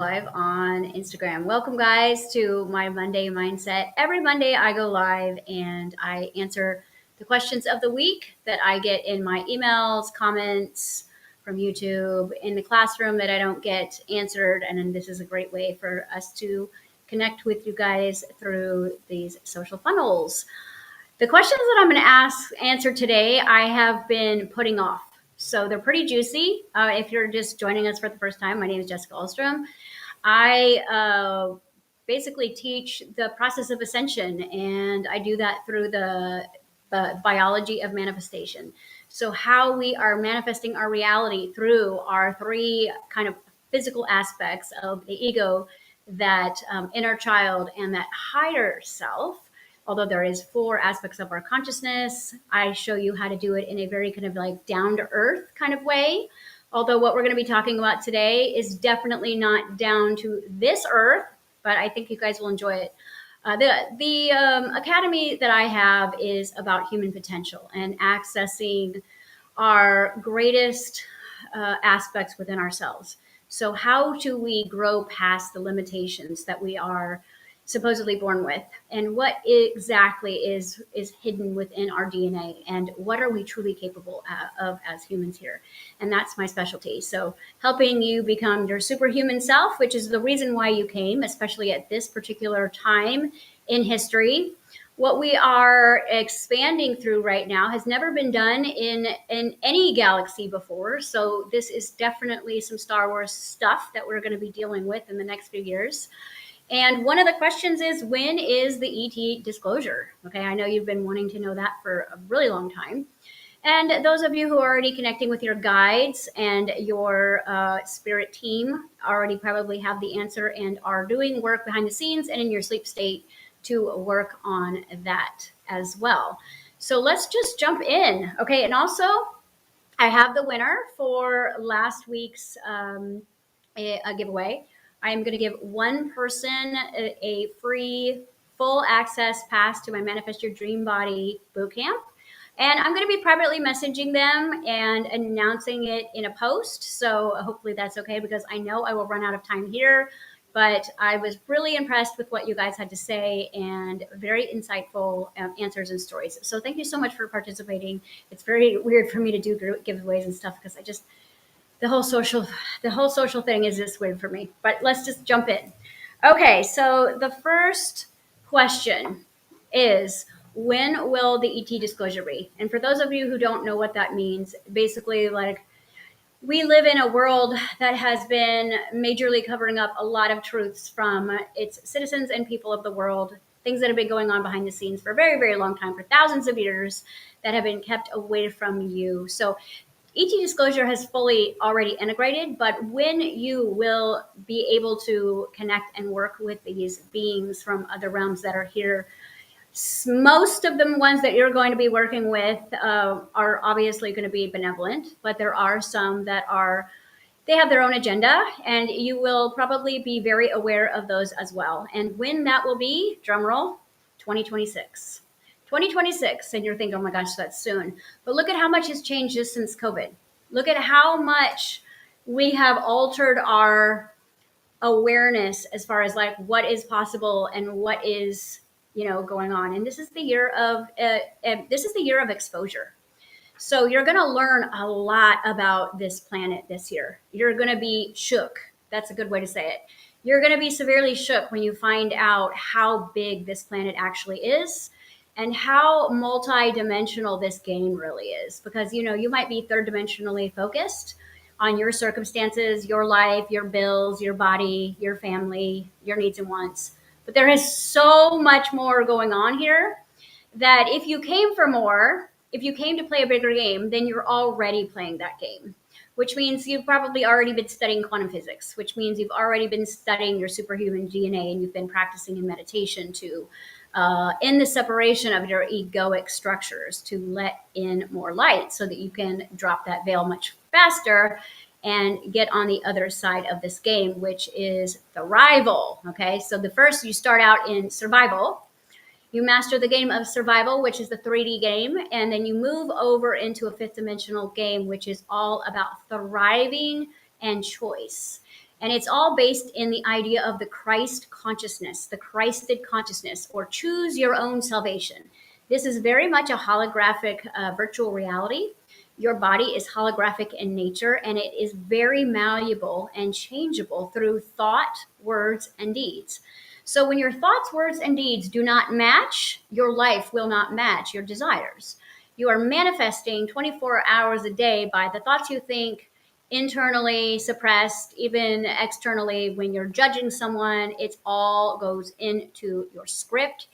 live on Instagram. Welcome, guys, to my Monday Mindset. Every Monday, I go live and I answer the questions of the week that I get in my emails, comments from YouTube, in the classroom that I don't get answered. And then this is a great way for us to connect with you guys through these social funnels. The questions that I'm going to answer today, I have been putting off. So they're pretty juicy. If you're just joining us for the first time, my name is Jessica Ahlstrom. I basically teach the process of ascension, and I do that through the biology of manifestation. So, how we are manifesting our reality through our three kind of physical aspects of the ego, that inner child, and that higher self. Although there is four aspects of our consciousness, I show you how to do it in a very kind of like down to earth kind of way. Although what we're going to be talking about today is definitely not down to this earth, but I think you guys will enjoy it. The academy that I have is about human potential and accessing our greatest aspects within ourselves. So how do we grow past the limitations that we are supposedly born with, and what exactly is hidden within our DNA, and what are we truly capable of as humans here? And that's my specialty. So helping you become your superhuman self, which is the reason why you came, especially at this particular time in history. What we are expanding through right now has never been done in any galaxy before. So this is definitely some Star Wars stuff that we're going to be dealing with in the next few years. And one of the questions is, when is the ET disclosure? Okay, I know you've been wanting to know that for a really long time. And those of you who are already connecting with your guides and your spirit team already probably have the answer and are doing work behind the scenes and in your sleep state to work on that as well. So let's just jump in. Okay, and also I have the winner for last week's a giveaway. I am going to give one person a free full access pass to my Manifest Your Dream Body bootcamp. And I'm going to be privately messaging them and announcing it in a post. So hopefully that's okay, because I know I will run out of time here. But I was really impressed with what you guys had to say, and very insightful answers and stories. So thank you so much for participating. It's very weird for me to do giveaways and stuff, because the whole social thing is just weird for me. But let's just jump in. Okay, so the first question is, when will the ET disclosure be? And for those of you who don't know what that means, basically, like, we live in a world that has been majorly covering up a lot of truths from its citizens and people of the world, things that have been going on behind the scenes for a very, very long time, for thousands of years, that have been kept away from you. So ET disclosure has fully already integrated, but when you will be able to connect and work with these beings from other realms that are here, most of the ones that you're going to be working with are obviously going to be benevolent, but there are some that they have their own agenda, and you will probably be very aware of those as well. And when that will be, drumroll, 2026. 2026, and you're thinking, oh my gosh, that's soon. But look at how much has changed just since COVID. Look at how much we have altered our awareness as far as like what is possible and what is going on. And this is the year of exposure. So you're going to learn a lot about this planet this year. You're going to be shook. That's a good way to say it. You're going to be severely shook when you find out how big this planet actually is, and how multi-dimensional this game really is. Because you might be third dimensionally focused on your circumstances, your life, your bills, your body, your family, your needs and wants. But there is so much more going on here, that if you came for more, if you came to play a bigger game, then you're already playing that game, which means you've probably already been studying quantum physics, which means you've already been studying your superhuman DNA, and you've been practicing in meditation to in the separation of your egoic structures, to let in more light so that you can drop that veil much faster and get on the other side of this game, which is thrival. Okay, so first you start out in survival. You master the game of survival, which is the 3D game, and then you move over into a fifth dimensional game, which is all about thriving and choice. And it's all based in the idea of the Christ consciousness, the Christed consciousness, or choose your own salvation. This is very much a holographic virtual reality. Your body is holographic in nature, and it is very malleable and changeable through thought, words, and deeds. So when your thoughts, words, and deeds do not match, your life will not match your desires. You are manifesting 24 hours a day by the thoughts you think, internally suppressed, even externally. When you're judging someone, it all goes into your script,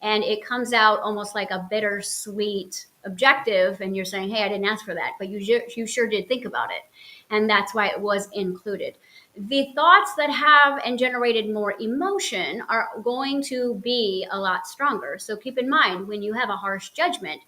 and it comes out almost like a bittersweet objective, and you're saying, hey, I didn't ask for that, but you sure did think about it, and that's why it was included. The thoughts that have and generated more emotion are going to be a lot stronger. So keep in mind, when you have a harsh judgment,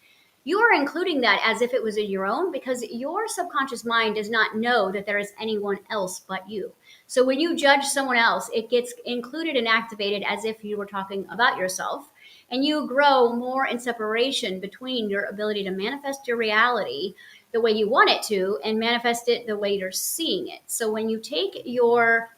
you are including that as if it was in your own, because your subconscious mind does not know that there is anyone else but you. So when you judge someone else, it gets included and activated as if you were talking about yourself. And you grow more in separation between your ability to manifest your reality the way you want it to and manifest it the way you're seeing it. So when you take your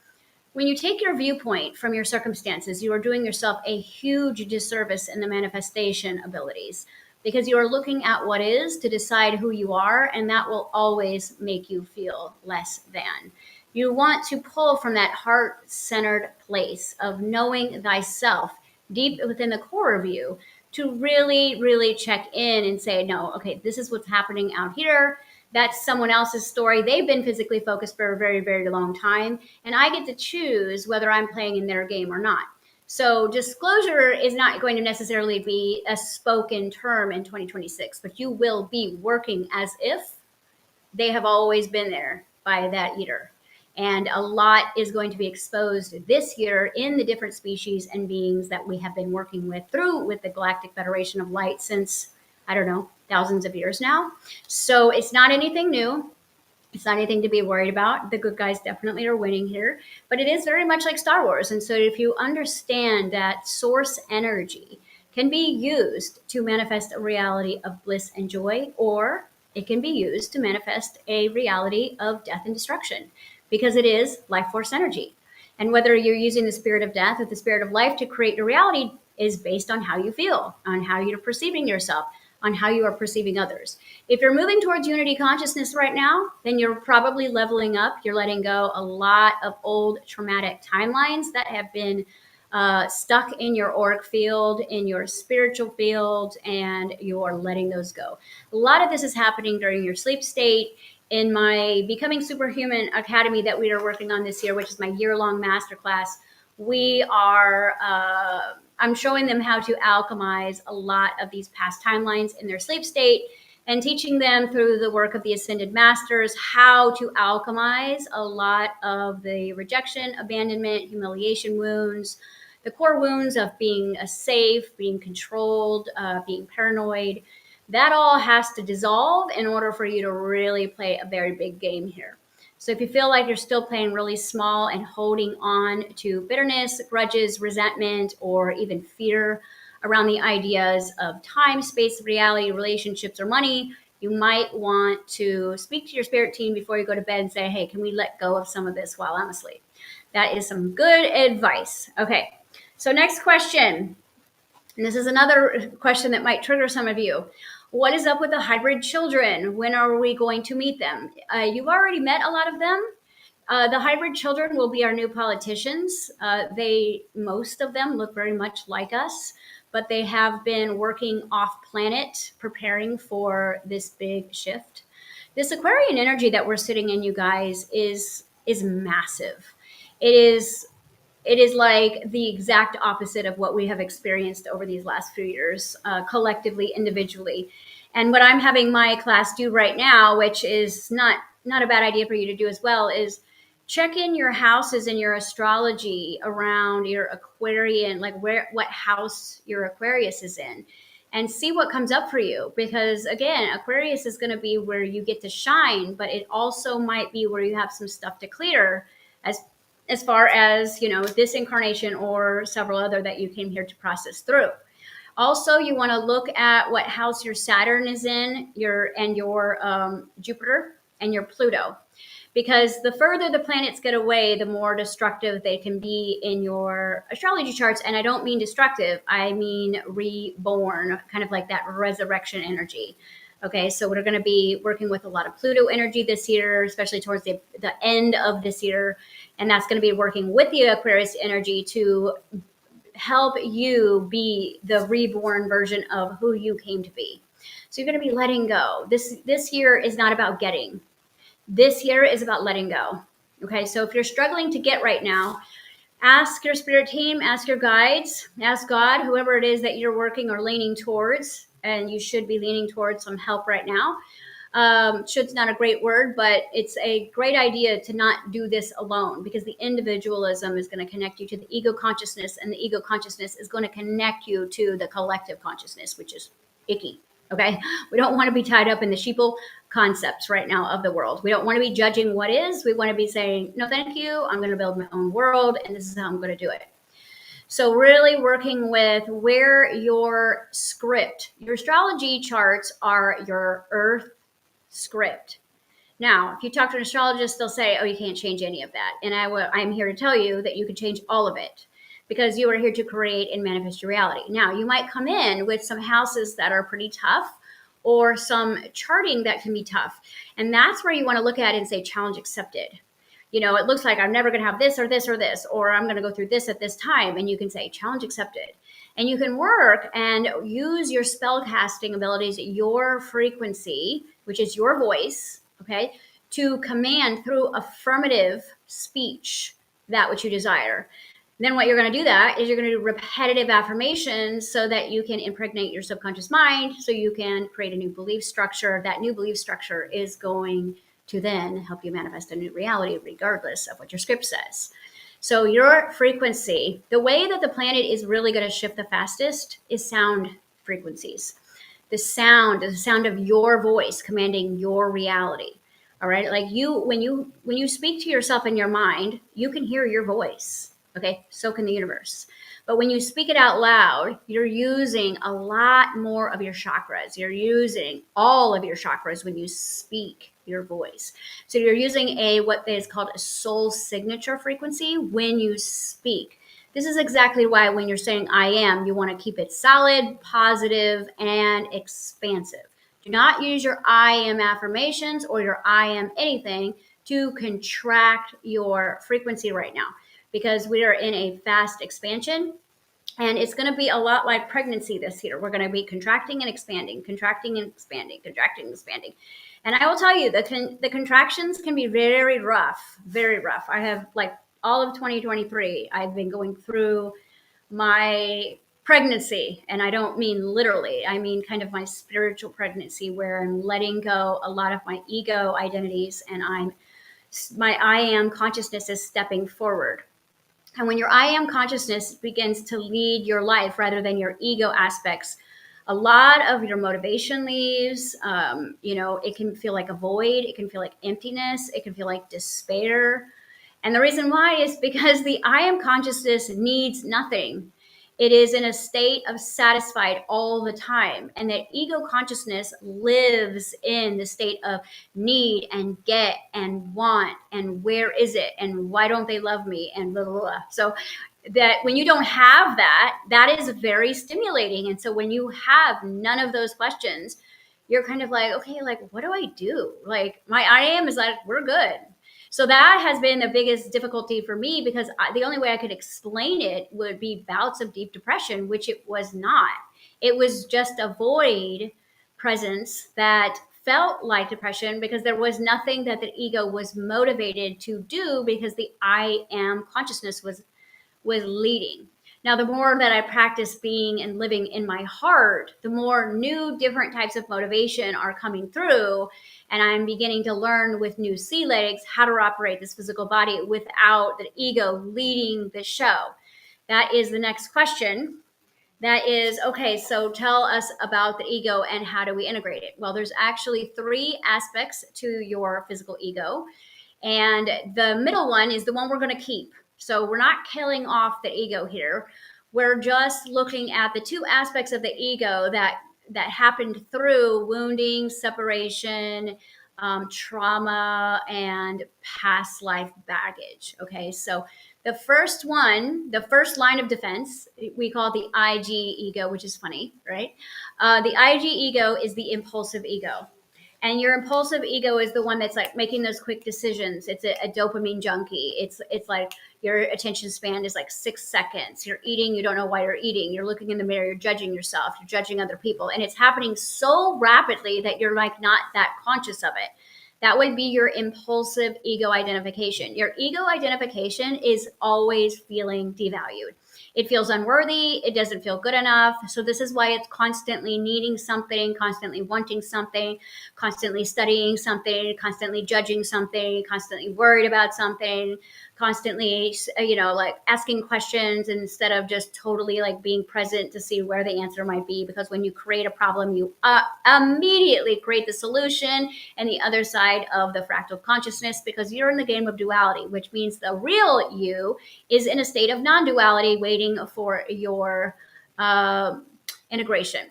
viewpoint from your circumstances, you are doing yourself a huge disservice in the manifestation abilities, because you are looking at what is to decide who you are, and that will always make you feel less than. You want to pull from that heart-centered place of knowing thyself deep within the core of you to really, really check in and say, no, okay, this is what's happening out here. That's someone else's story. They've been physically focused for a very, very long time, and I get to choose whether I'm playing in their game or not. So disclosure is not going to necessarily be a spoken term in 2026, but you will be working as if they have always been there by that eater. And a lot is going to be exposed this year in the different species and beings that we have been working with the Galactic Federation of Light since, I don't know, thousands of years now. So it's not anything new. It's not anything to be worried about. The good guys definitely are winning here, but it is very much like Star Wars. And so if you understand that source energy can be used to manifest a reality of bliss and joy, or it can be used to manifest a reality of death and destruction, because it is life force energy. And whether you're using the spirit of death or the spirit of life to create your reality is based on how you feel, on how you're perceiving yourself, on how you are perceiving others. If you're moving towards unity consciousness right now, then you're probably leveling up. You're letting go a lot of old traumatic timelines that have been stuck in your auric field, in your spiritual field, and you're letting those go. A lot of this is happening during your sleep state. In my Becoming Superhuman Academy that we are working on this year, which is my year-long masterclass, we are I'm showing them how to alchemize a lot of these past timelines in their sleep state, and teaching them through the work of the Ascended Masters how to alchemize a lot of the rejection, abandonment, humiliation wounds, the core wounds of being safe, being controlled, being paranoid. That all has to dissolve in order for you to really play a very big game here. So if you feel like you're still playing really small and holding on to bitterness, grudges, resentment, or even fear around the ideas of time, space, reality, relationships, or money, you might want to speak to your spirit team before you go to bed and say, hey, can we let go of some of this while I'm asleep? That is some good advice. Okay, so next question. And this is another question that might trigger some of you. What is up with the hybrid children? When are we going to meet them? You've already met a lot of them. The hybrid children will be our new politicians. Most of them look very much like us, but they have been working off planet, preparing for this big shift. This Aquarian energy that we're sitting in, you guys, is massive. It is like the exact opposite of what we have experienced over these last few years, collectively, individually. And what I'm having my class do right now, which is not a bad idea for you to do as well, is check in your houses and your astrology around your Aquarian, like what house your Aquarius is in, and see what comes up for you. Because again, Aquarius is going to be where you get to shine, but it also might be where you have some stuff to clear as far as, this incarnation or several other that you came here to process through. Also, you want to look at what house your Saturn is in, your Jupiter and your Pluto, because the further the planets get away, the more destructive they can be in your astrology charts. And I don't mean destructive, I mean reborn, kind of like that resurrection energy. Okay, so we're going to be working with a lot of Pluto energy this year, especially towards the end of this year. And that's going to be working with the Aquarius energy to help you be the reborn version of who you came to be. So you're going to be letting go. This year is not about getting. This year is about letting go. Okay, so if you're struggling to get right now, ask your spirit team, ask your guides, ask God, whoever it is that you're working or leaning towards, and you should be leaning towards some help right now. Should's not a great word, but it's a great idea to not do this alone, because the individualism is going to connect you to the ego consciousness, and the ego consciousness is going to connect you to the collective consciousness, which is icky. Okay, we don't want to be tied up in the sheeple concepts right now of the world. We don't want to be judging what is. We want to be saying, no, thank you. I'm going to build my own world, and this is how I'm going to do it. So really working with where your script, your astrology charts are your earth script. Now, if you talk to an astrologist, they'll say, oh, you can't change any of that. And I'm here to tell you that you can change all of it, because you are here to create and manifest your reality. Now, you might come in with some houses that are pretty tough, or some charting that can be tough. And that's where you want to look at it and say, challenge accepted. You know, it looks like I'm never going to have this or this or this, or I'm going to go through this at this time. And you can say, challenge accepted. And you can work and use your spell casting abilities, your frequency, which is your voice, okay, to command through affirmative speech that which you desire. Then what you're going to do that is you're going to do repetitive affirmations so that you can impregnate your subconscious mind, so you can create a new belief structure. That new belief structure is going to then help you manifest a new reality, regardless of what your script says. So your frequency, the way that the planet is really going to shift the fastest is sound frequencies. The sound of your voice commanding your reality. All right. Like when you speak to yourself in your mind, you can hear your voice. Okay. So can the universe. But when you speak it out loud, you're using a lot more of your chakras. You're using all of your chakras when you speak your voice. So you're using what is called a soul signature frequency when you speak. This is exactly why when you're saying I am, you want to keep it solid, positive, and expansive. Do not use your I am affirmations or your I am anything to contract your frequency right now, because we are in a fast expansion, and it's going to be a lot like pregnancy this year. We're going to be contracting and expanding, contracting and expanding, contracting and expanding. And I will tell you, the contractions can be very rough, very rough. I have, like, all of 2023, I've been going through my pregnancy, and I don't mean literally, I mean kind of my spiritual pregnancy, where I'm letting go a lot of my ego identities, and my I am consciousness is stepping forward. And when your I am consciousness begins to lead your life rather than your ego aspects, a lot of your motivation leaves. It can feel like a void. It can feel like emptiness. It can feel like despair. And the reason why is because the I am consciousness needs nothing. It is in a state of satisfied all the time. And the ego consciousness lives in the state of need and get and want and where is it and why don't they love me and blah, blah, blah. So that when you don't have that, that is very stimulating. And so when you have none of those questions, you're kind of like, okay, like, what do I do? Like, my I am is like, we're good. So that has been the biggest difficulty for me, because the only way I could explain it would be bouts of deep depression, which it was not. It was just a void presence that felt like depression, because there was nothing that the ego was motivated to do, because the I am consciousness was leading. Now, the more that I practice being and living in my heart, the more new different types of motivation are coming through. And I'm beginning to learn with new sea legs how to operate this physical body without the ego leading the show. That is the next question. That is, okay, so tell us about the ego and how do we integrate it? Well, there's actually 3 aspects to your physical ego. And the middle one is the one we're going to keep. So we're not killing off the ego here. We're just looking at the 2 aspects of the ego that happened through wounding, separation, trauma and past life baggage. Okay, so the first one, the first line of defense, we call the IG ego, which is funny, right? The IG ego is the impulsive ego. And your impulsive ego is the one that's like making those quick decisions. It's a dopamine junkie. It's like your attention span is like 6 seconds. You're eating, you don't know why you're eating. You're looking in the mirror, you're judging yourself, you're judging other people, and it's happening so rapidly that you're like not that conscious of it. That would be your impulsive ego identification. Your ego identification is always feeling devalued. It feels unworthy. It doesn't feel good enough. So, this is why it's constantly needing something, constantly wanting something, constantly studying something, constantly judging something, constantly worried about something, constantly, like asking questions instead of just totally like being present to see where the answer might be. Because when you create a problem, you immediately create the solution and the other side of the fractal consciousness, because you're in the game of duality, which means the real you is in a state of non-duality waiting for your integration.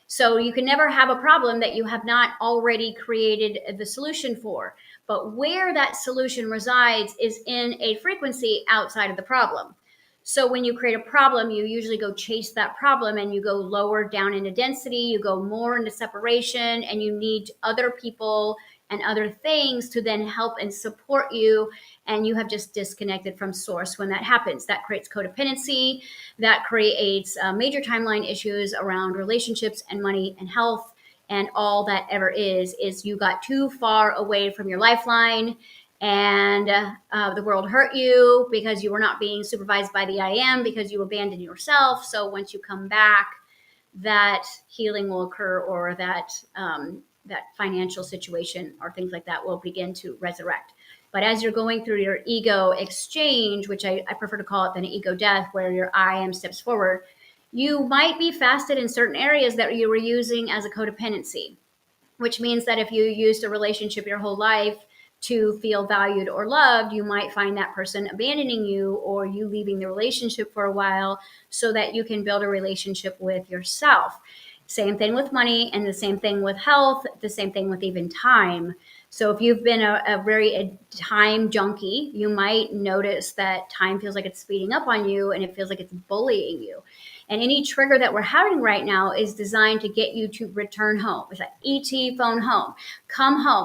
So you can never have a problem that you have not already created the solution for. But where that solution resides is in a frequency outside of the problem. So when you create a problem, you usually go chase that problem and you go lower down into density, you go more into separation, and you need other people and other things to then help and support you. And you have just disconnected from source when that happens. That creates codependency, that creates major timeline issues around relationships and money and health. And all that ever is you got too far away from your lifeline, and the world hurt you because you were not being supervised by the I am, because you abandoned yourself. So once you come back, that healing will occur, or that that financial situation or things like that will begin to resurrect. But as you're going through your ego exchange, which I prefer to call it than ego death, where your I am steps forward, you might be fasted in certain areas that you were using as a codependency, which means that if you used a relationship your whole life to feel valued or loved, you might find that person abandoning you or you leaving the relationship for a while so that you can build a relationship with yourself. Same thing with money, and the same thing with health, the same thing with even time. So if you've been a very time junkie, you might notice that time feels like it's speeding up on you and it feels like it's bullying you. And any trigger that we're having right now is designed to get you to return home. It's like ET phone home,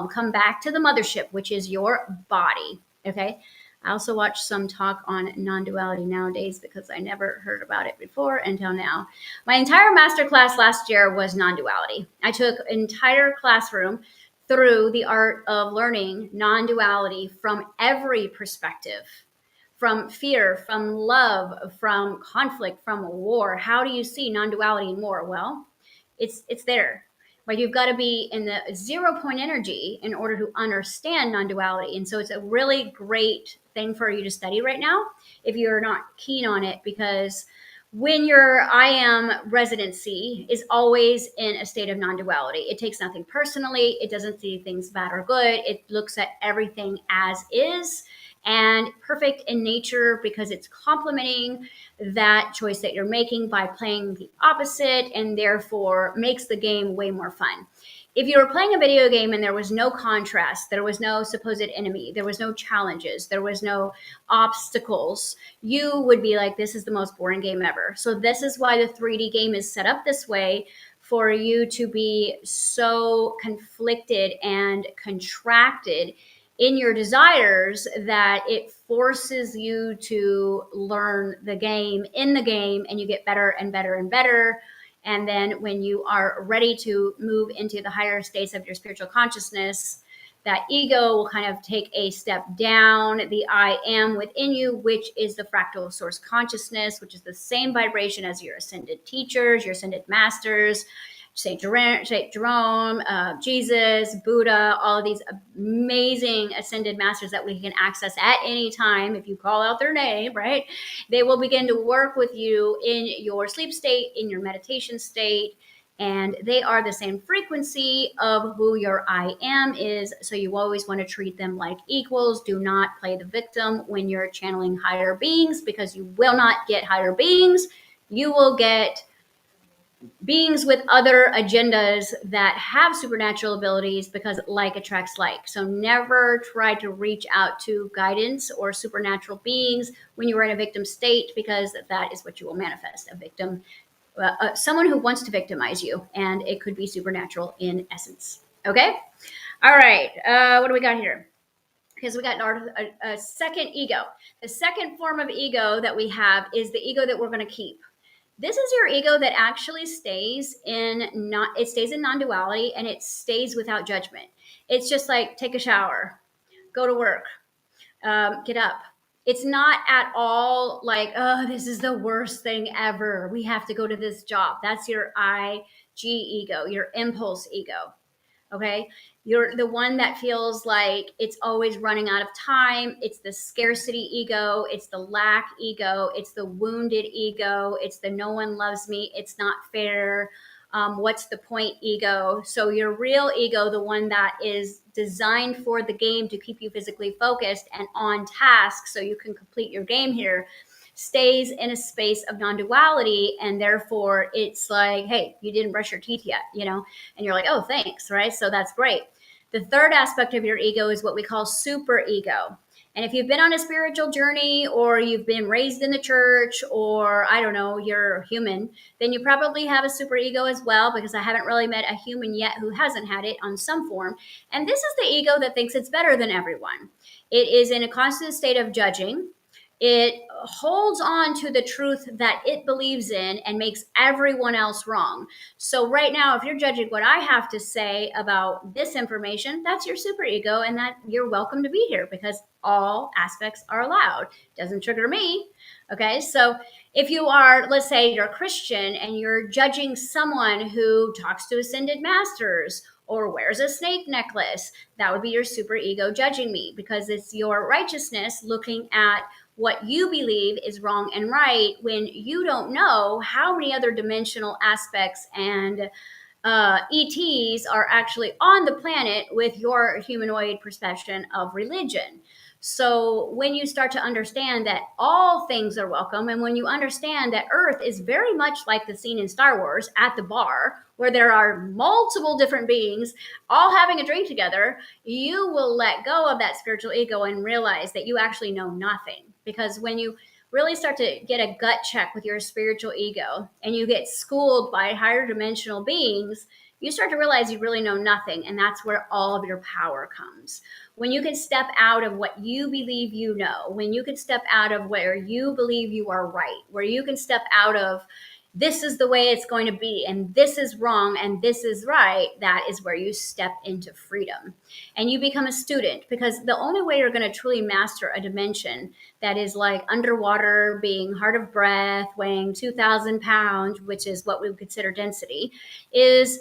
come back to the mothership, which is your body. Okay. I also watch some talk on non-duality nowadays because I never heard about it before until now. My entire masterclass last year was non-duality. I took an entire classroom through the art of learning non-duality from every perspective, from fear, from love, from conflict, from war. How do you see non-duality in war? Well, it's there. But you've got to be in the 0 point energy in order to understand non-duality. And so it's a really great thing for you to study right now if you're not keen on it, because when your I am residency is always in a state of non-duality, it takes nothing personally. It doesn't see things bad or good. It looks at everything as is and perfect in nature, because it's complementing that choice that you're making by playing the opposite, and therefore makes the game way more fun. If you were playing a video game and there was no contrast, there was no supposed enemy, there was no challenges, there was no obstacles, you would be like, this is the most boring game ever. So this is why the 3D game is set up this way, for you to be so conflicted and contracted in your desires that it forces you to learn the game in the game, and you get better and better and better. And then when you are ready to move into the higher states of your spiritual consciousness, that ego will kind of take a step down. The I am within you, which is the fractal source consciousness, which is the same vibration as your ascended teachers, your ascended masters, Saint Jerome, Jesus, Buddha, all of these amazing ascended masters that we can access at any time. If you call out their name, right, they will begin to work with you in your sleep state, in your meditation state, and they are the same frequency of who your I am is. So you always want to treat them like equals. Do not play the victim when you're channeling higher beings, because you will not get higher beings. You will get beings with other agendas that have supernatural abilities, because like attracts like. So never try to reach out to guidance or supernatural beings when you are in a victim state, because that is what you will manifest, a victim, someone who wants to victimize you, and it could be supernatural in essence. Okay. All right. What do we got here? Because we got a second ego. The second form of ego that we have is the ego that we're going to keep. This is your ego that actually stays in non-duality, and it stays without judgment. It's just like take a shower, go to work, get up. It's not at all like, oh, this is the worst thing ever, we have to go to this job. That's your IG ego, your impulse ego. Okay. You're the one that feels like it's always running out of time. It's the scarcity ego. It's the lack ego. It's the wounded ego. It's the no one loves me, it's not fair. What's the point ego? So your real ego, the one that is designed for the game to keep you physically focused and on task so you can complete your game here, stays in a space of non-duality, and therefore it's like, hey, you didn't brush your teeth yet, and you're like, oh, thanks, right? So that's great. The third aspect of your ego is what we call super ego. And if you've been on a spiritual journey, or you've been raised in the church, or I don't know, you're human, then you probably have a super ego as well, because I haven't really met a human yet who hasn't had it on some form. And this is the ego that thinks it's better than everyone. It is in a constant state of judging. It holds on to the truth that it believes in and makes everyone else wrong. So right now, if you're judging what I have to say about this information, that's your superego, and that you're welcome to be here, because all aspects are allowed. Doesn't trigger me. Okay. So if you are, let's say you're a Christian and you're judging someone who talks to ascended masters or wears a snake necklace, that would be your superego judging me, because it's your righteousness looking at what you believe is wrong and right, when you don't know how many other dimensional aspects and ETs are actually on the planet with your humanoid perception of religion. So when you start to understand that all things are welcome, and when you understand that Earth is very much like the scene in Star Wars at the bar, where there are multiple different beings all having a drink together, you will let go of that spiritual ego and realize that you actually know nothing. Because when you really start to get a gut check with your spiritual ego, and you get schooled by higher dimensional beings, you start to realize you really know nothing. And that's where all of your power comes. When you can step out of what you believe you know, when you can step out of where you believe you are right, where you can step out of this is the way it's going to be, and this is wrong, and this is right, that is where you step into freedom. And you become a student, because the only way you're going to truly master a dimension that is like underwater, being hard of breath, weighing 2,000 pounds, which is what we would consider density, is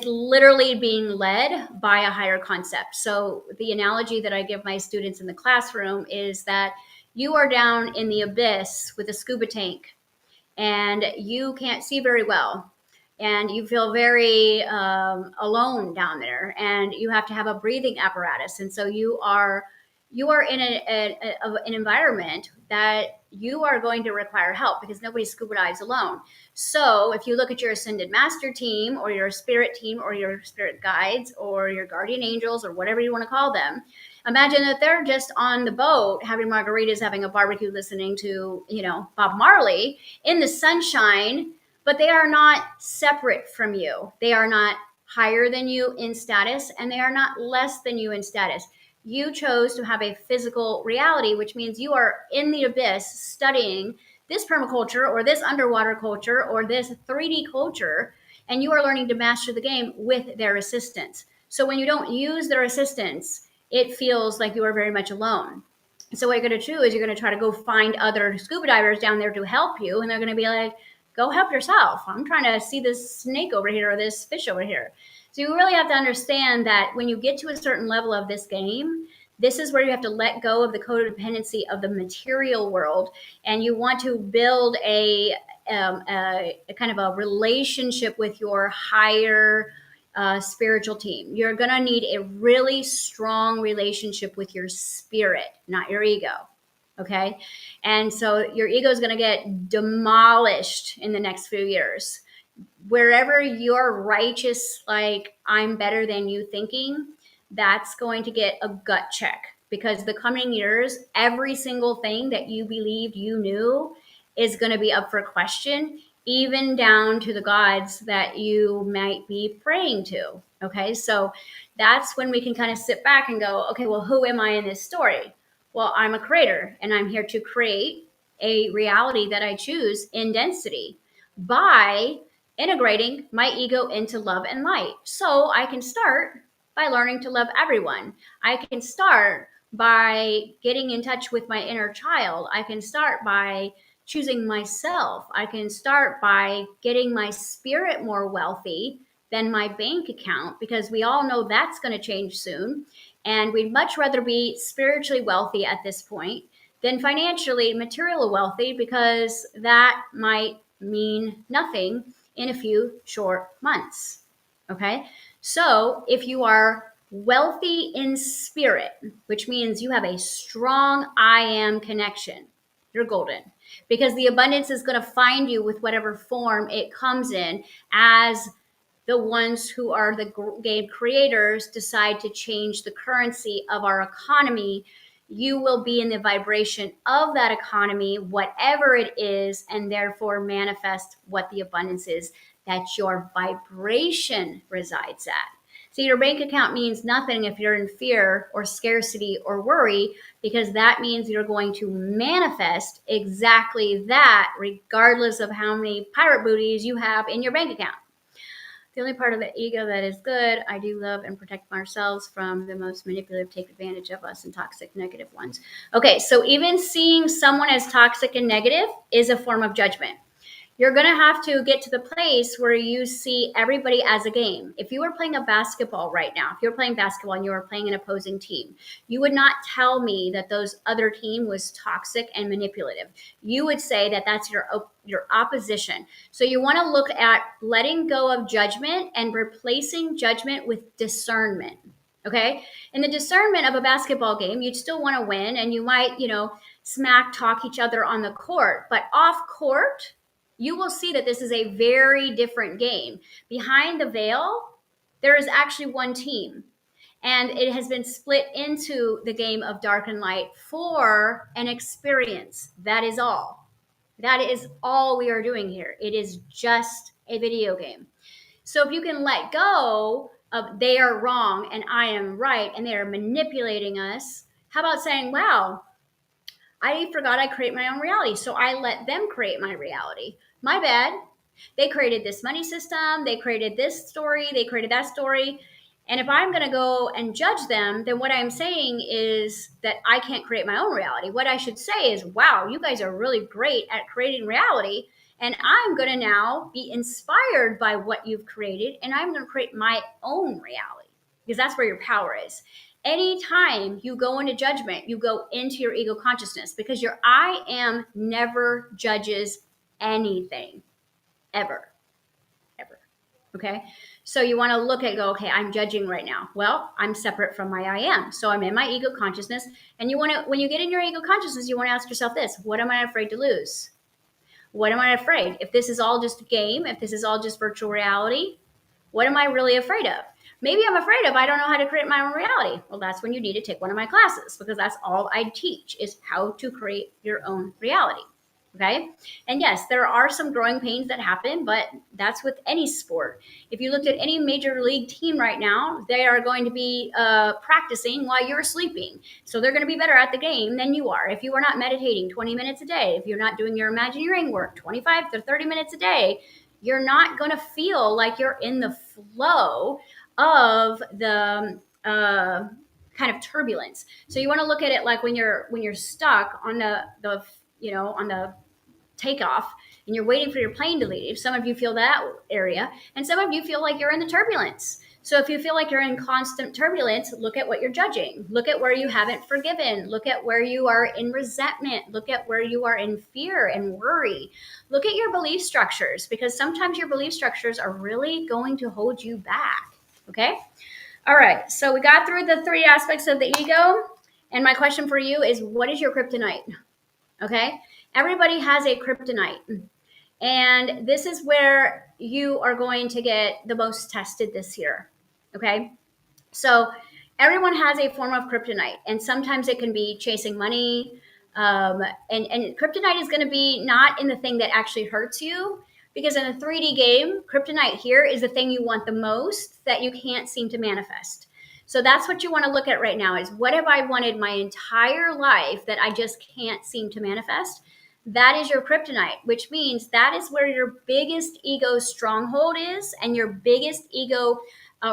literally being led by a higher concept. So the analogy that I give my students in the classroom is that you are down in the abyss with a scuba tank, and you can't see very well, and you feel very alone down there, and you have to have a breathing apparatus. And so you are in an environment that you are going to require help, because nobody scuba dives alone. So if you look at your ascended master team, or your spirit team, or your spirit guides, or your guardian angels, or whatever you want to call them, imagine that they're just on the boat having margaritas, having a barbecue, listening to, Bob Marley in the sunshine, but they are not separate from you. They are not higher than you in status, and they are not less than you in status. You chose to have a physical reality, which means you are in the abyss studying this permaculture, or this underwater culture, or this 3D culture, and you are learning to master the game with their assistance. So when you don't use their assistance, it feels like you are very much alone. So what you're going to do is you're going to try to go find other scuba divers down there to help you, and they're going to be like, go help yourself. I'm trying to see this snake over here, or this fish over here. So you really have to understand that when you get to a certain level of this game, this is where you have to let go of the codependency of the material world, and you want to build a kind of a relationship with your higher spiritual team. You're going to need a really strong relationship with your spirit, not your ego. Okay. And so your ego is going to get demolished in the next few years. wherever you're righteous, like I'm better than you thinking, that's going to get a gut check, because the coming years, every single thing that you believed you knew is going to be up for question, even down to the gods that you might be praying to. Okay, so that's when we can kind of sit back and go, okay, well, who am I in this story? Well, I'm a creator, and I'm here to create a reality that I choose in density by integrating my ego into love and light. So I can start by learning to love everyone. I can start by getting in touch with my inner child. I can start by choosing myself. I can start by getting my spirit more wealthy than my bank account, because we all know that's going to change soon. And we'd much rather be spiritually wealthy at this point than financially material wealthy, because that might mean nothing in a few short months. Okay. So if you are wealthy in spirit, which means you have a strong I am connection, you're golden, because the abundance is going to find you with whatever form it comes in, as the ones who are the game creators decide to change the currency of our economy. You will be in the vibration of that economy, whatever it is, and therefore manifest what the abundance is that your vibration resides at. See, your bank account means nothing if you're in fear or scarcity or worry, because that means you're going to manifest exactly that, regardless of how many pirate booties you have in your bank account. The only part of the ego that is good, I do love and protect ourselves from the most manipulative, take advantage of us, and toxic, negative ones. Okay, so even seeing someone as toxic and negative is a form of judgment. You're going to have to get to the place where you see everybody as a game. If you were playing a basketball right now, if you were playing basketball and you were playing an opposing team, you would not tell me that those other team was toxic and manipulative. You would say that that's your opposition. So you want to look at letting go of judgment and replacing judgment with discernment. Okay. In the discernment of a basketball game, you'd still want to win, and you might, smack talk each other on the court, but off court, you will see that this is a very different game. Behind the veil, there is actually one team, and it has been split into the game of dark and light for an experience. That is all. That is all we are doing here. It is just a video game. So if you can let go of they are wrong and I am right and they are manipulating us, how about saying, wow, I forgot I create my own reality. So I let them create my reality. My bad. They created this money system. They created this story. They created that story. And if I'm going to go and judge them, then what I'm saying is that I can't create my own reality. What I should say is, wow, you guys are really great at creating reality. And I'm going to now be inspired by what you've created. And I'm going to create my own reality, because that's where your power is. Anytime you go into judgment, you go into your ego consciousness, because your I am never judges anything, ever, ever. Okay. So you want to look at, go, okay, I'm judging right now. Well, I'm separate from my I am. So I'm in my ego consciousness. And you want to, when you get in your ego consciousness, you want to ask yourself this: what am I afraid to lose? What am I afraid? If this is all just a game, if this is all just virtual reality, what am I really afraid of? Maybe I'm afraid of I don't know how to create my own reality. Well, that's when you need to take one of my classes, because that's all I teach is how to create your own reality. Okay. And yes, there are some growing pains that happen, but that's with any sport. If you looked at any major league team right now, they are going to be practicing while you're sleeping. So they're going to be better at the game than you are. If you are not meditating 20 minutes a day, if you're not doing your imagineering work 25 to 30 minutes a day, you're not going to feel like you're in the flow of the kind of turbulence. So you want to look at it like when you're stuck on the on the takeoff and you're waiting for your plane to leave. Some of you feel that area, and some of you feel like you're in the turbulence. So if you feel like you're in constant turbulence, look at what you're judging. Look at where you haven't forgiven. Look at where you are in resentment. Look at where you are in fear and worry. Look at your belief structures, because sometimes your belief structures are really going to hold you back. Okay? All right. So we got through the 3 aspects of the ego. And my question for you is, what is your kryptonite? Okay? Everybody has a kryptonite. And this is where you are going to get the most tested this year. Okay. So everyone has a form of kryptonite, and sometimes it can be chasing money. And kryptonite is going to be not in the thing that actually hurts you, because in a 3D game, kryptonite here is the thing you want the most that you can't seem to manifest. So that's what you want to look at right now is, what have I wanted my entire life that I just can't seem to manifest? That is your kryptonite, which means that is where your biggest ego stronghold is and your biggest ego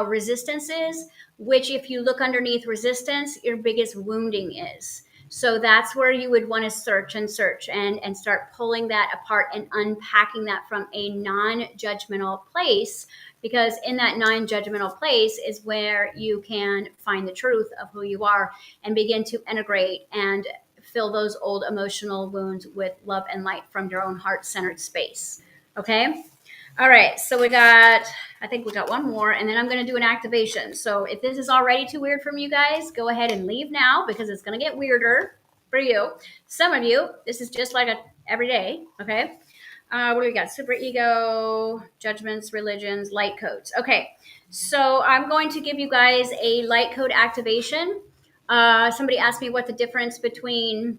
resistance is, which if you look underneath resistance, your biggest wounding is. So that's where you would want to search and start pulling that apart and unpacking that from a non-judgmental place, because in that non-judgmental place is where you can find the truth of who you are and begin to integrate and fill those old emotional wounds with love and light from your own heart-centered space. Okay? All right, so I think we got one more, and then I'm going to do an activation. So if this is already too weird from you guys, go ahead and leave now, because it's going to get weirder for you. Some of you, this is just like a everyday, okay? What do we got? Super ego, judgments, religions, light codes. Okay, so I'm going to give you guys a light code activation. Somebody asked me what the difference between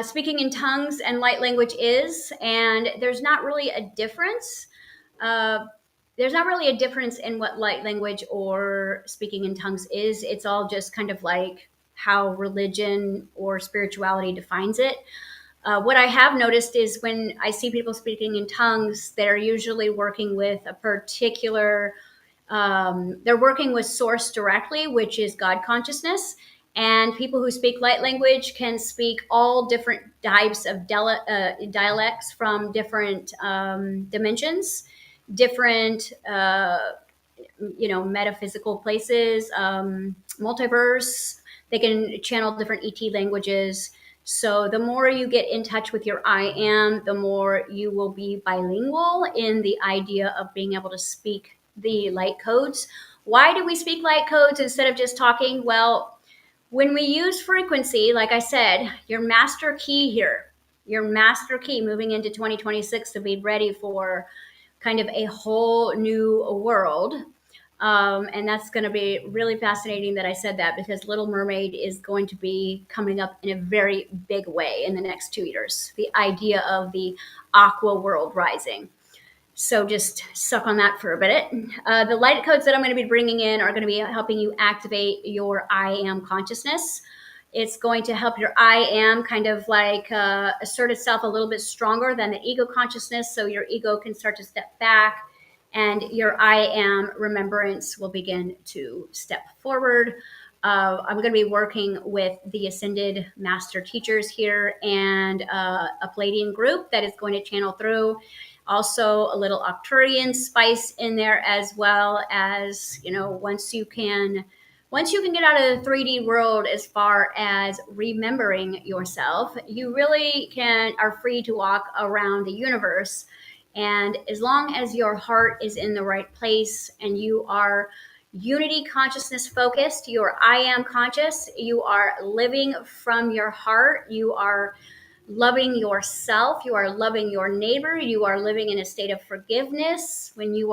speaking in tongues and light language is, and there's not really a difference. Uh, there's not really a difference in what light language or speaking in tongues is. It's all just kind of like how religion or spirituality defines it. What I have noticed is when I see people speaking in tongues, they're usually working with a particular, they're working with source directly, which is God consciousness. And people who speak light language can speak all different types of dialects from different dimensions, different, metaphysical places, multiverse. They can channel different ET languages. So the more you get in touch with your I am, the more you will be bilingual in the idea of being able to speak the light codes. Why do we speak light codes instead of just talking? Well, when we use frequency, like I said, your master key here, your master key moving into 2026 to be ready for kind of a whole new world. And that's going to be really fascinating that I said that, because Little Mermaid is going to be coming up in a very big way in the next 2 years. The idea of the aqua world rising. So just suck on that for a minute. The light codes that I'm going to be bringing in are going to be helping you activate your I am consciousness. It's going to help your I am kind of like assert itself a little bit stronger than the ego consciousness, so your ego can start to step back and your I am remembrance will begin to step forward. I'm going to be working with the Ascended Master Teachers here and a Palladian group that is going to channel through. Also, a little Arcturian spice in there, as well as, once you can get out of the 3D world as far as remembering yourself, you really are free to walk around the universe. And as long as your heart is in the right place and you are unity consciousness focused, you are I am conscious, you are living from your heart, you are loving yourself, you are loving your neighbor, you are living in a state of forgiveness. When you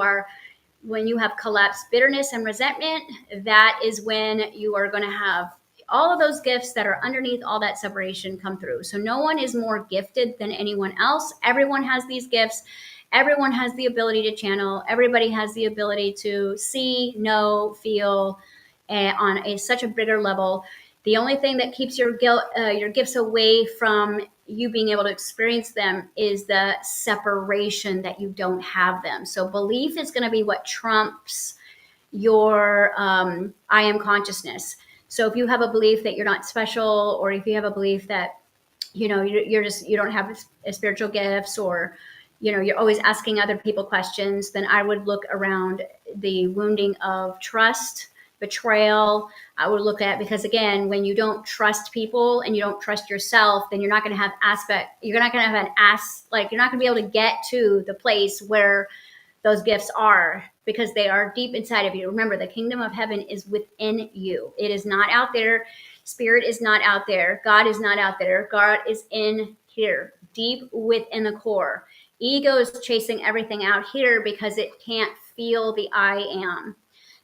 have collapsed bitterness and resentment, that is when you are going to have all of those gifts that are underneath all that separation come through. So no one is more gifted than anyone else. Everyone has these gifts. Everyone has the ability to channel. Everybody has the ability to see, know, feel on such a bigger level. The only thing that keeps your gifts away from you being able to experience them is the separation that you don't have them. So belief is going to be what trumps your I am consciousness. So if you have a belief that you're not special, or if you have a belief that you don't have spiritual gifts, or you're always asking other people questions, then I would look around the wounding of trust, betrayal. I would look at, because again, when you don't trust people and you don't trust yourself, then you're not going to have you're not going to have you're not going to be able to get to the place where those gifts are, because they are deep inside of you. Remember, the kingdom of heaven is within you. It is not out there. Spirit is not out there. God is not out there. God is in here, deep within the core. Ego is chasing everything out here because it can't feel the I am.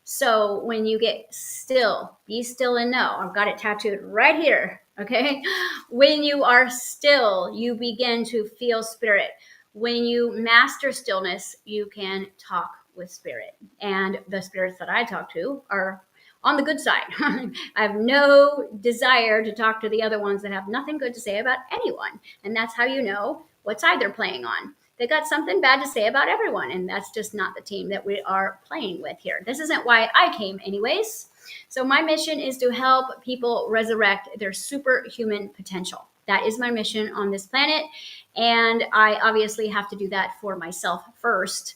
So when you get still, be still and know. I've got it tattooed right here. Okay. When you are still, you begin to feel spirit. When you master stillness, you can talk with spirit. And the spirits that I talk to are on the good side. I have no desire to talk to the other ones that have nothing good to say about anyone. And that's how you know what side they're playing on. They got something bad to say about everyone, and that's just not the team that we are playing with here. This isn't why I came, anyways. So, my mission is to help people resurrect their superhuman potential. That is my mission on this planet. And I obviously have to do that for myself first.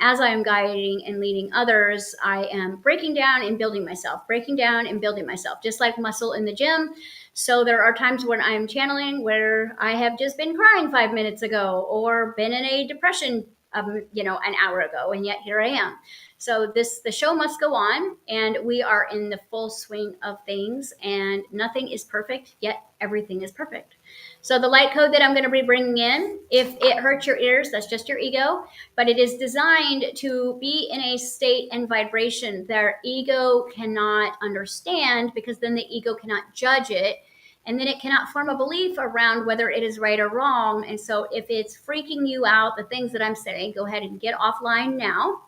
As I am guiding and leading others, I am breaking down and building myself, breaking down and building myself, just like muscle in the gym. So there are times when I'm channeling where I have just been crying 5 minutes ago or been in a depression, an hour ago, and yet here I am. So the show must go on, and we are in the full swing of things, and nothing is perfect, yet everything is perfect. So the light code that I'm going to be bringing in, if it hurts your ears, that's just your ego, but it is designed to be in a state and vibration their ego cannot understand, because then the ego cannot judge it, and then it cannot form a belief around whether it is right or wrong. And so if it's freaking you out, the things that I'm saying, go ahead and get offline now.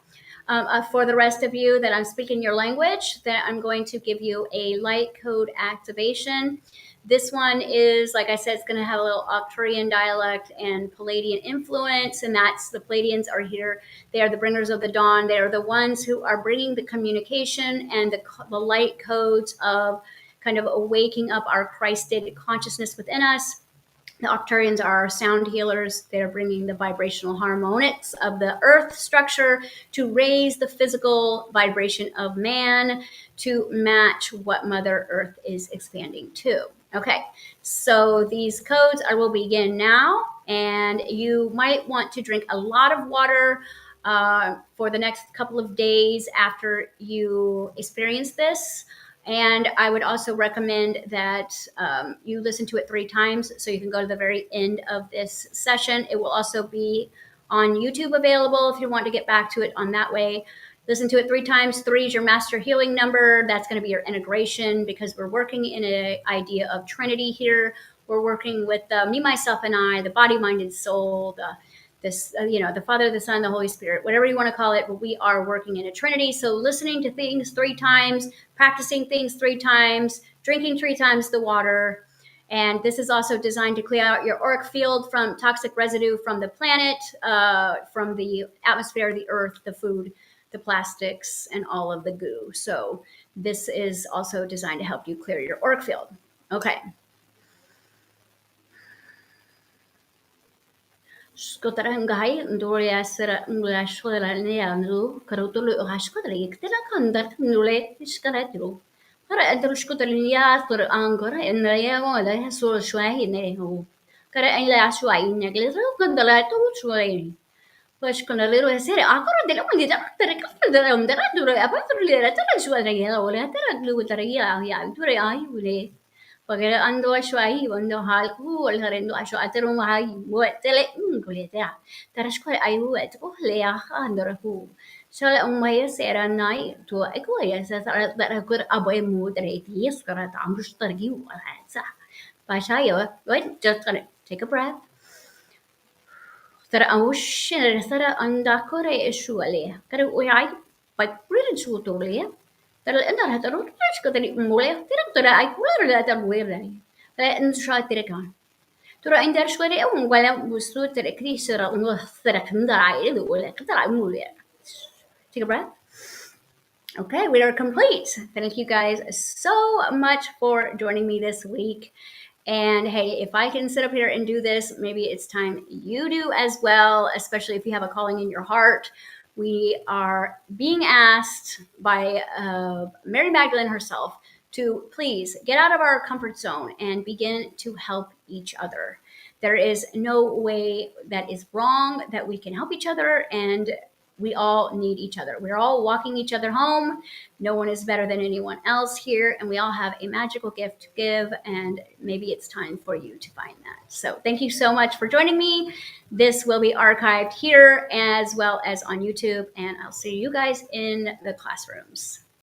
For the rest of you that I'm speaking your language, then I'm going to give you a light code activation. This one is, like I said, it's going to have a little Arcturian dialect and Palladian influence, and that's the Palladians are here. They are the bringers of the dawn. They are the ones who are bringing the communication and the light codes of kind of awaking up our Christed consciousness within us. The Arcturians are sound healers. They're bringing the vibrational harmonics of the earth structure to raise the physical vibration of man to match what Mother Earth is expanding to. Okay, so these codes I will begin now, and you might want to drink a lot of water for the next couple of days after you experience this. And I would also recommend that you listen to it 3 times, so you can go to the very end of this session. It will also be on YouTube available if you want to get back to it on that way. Listen to it 3 times. 3 is your master healing number. That's going to be your integration, because we're working in an idea of Trinity here. We're working with me, myself, and I, the body, mind, and soul, the Father, the Son, the Holy Spirit, whatever you want to call it, but we are working in a Trinity. So listening to things 3 times, practicing things 3 times, drinking 3 times the water. And this is also designed to clear out your auric field from toxic residue from the planet, from the atmosphere, the earth, the food, the plastics, and all of the goo. So this is also designed to help you clear your auric field. Okay. Skotara ngai ndore asera ngula shwala ne anru karutulu hashkodra yiktela kandar nule iskara tru. Para andru skotara ya tur angora enna ya wala so shwai ne ho. Kara en la shwai ne gle ru kandala tu shwai. Pues con el héroe serie, ancora della moneta, per capire della dura, a parte le tara shwai ne wala tara lu tara ya dure ai wale. Pagka ando ashwai ando halku wal harendo ashwa atero mahai buat tele kuleta taras ko ay buat ko leya andora hu sala umaya sera nai to eko ya sa tara kur aboy mu tere tis kara tamrus targi wala sa pasha yo wait just gonna take a breath tara amush tara anda kore shwale kare uyai pa really chu to le Pero enda hata ro tras ko tani mole tira tora ai kula ra ta buera ni ta en sha tira kan tora inda shwari un wala musu tira krisera un tira kanda ai do wala kata mole take a breath. Okay, we are complete. Thank you guys so much for joining me this week. And hey, if I can sit up here and do this, maybe it's time you do as well, especially if you have a calling in your heart. We are being asked by Mary Magdalene herself to please get out of our comfort zone and begin to help each other. There is no way that is wrong that we can help each other, and We all need each other. We're all walking each other home. No one is better than anyone else here, and we all have a magical gift to give, and maybe it's time for you to find that. So thank you so much for joining me. This will be archived here as well as on YouTube, and I'll see you guys in the classrooms.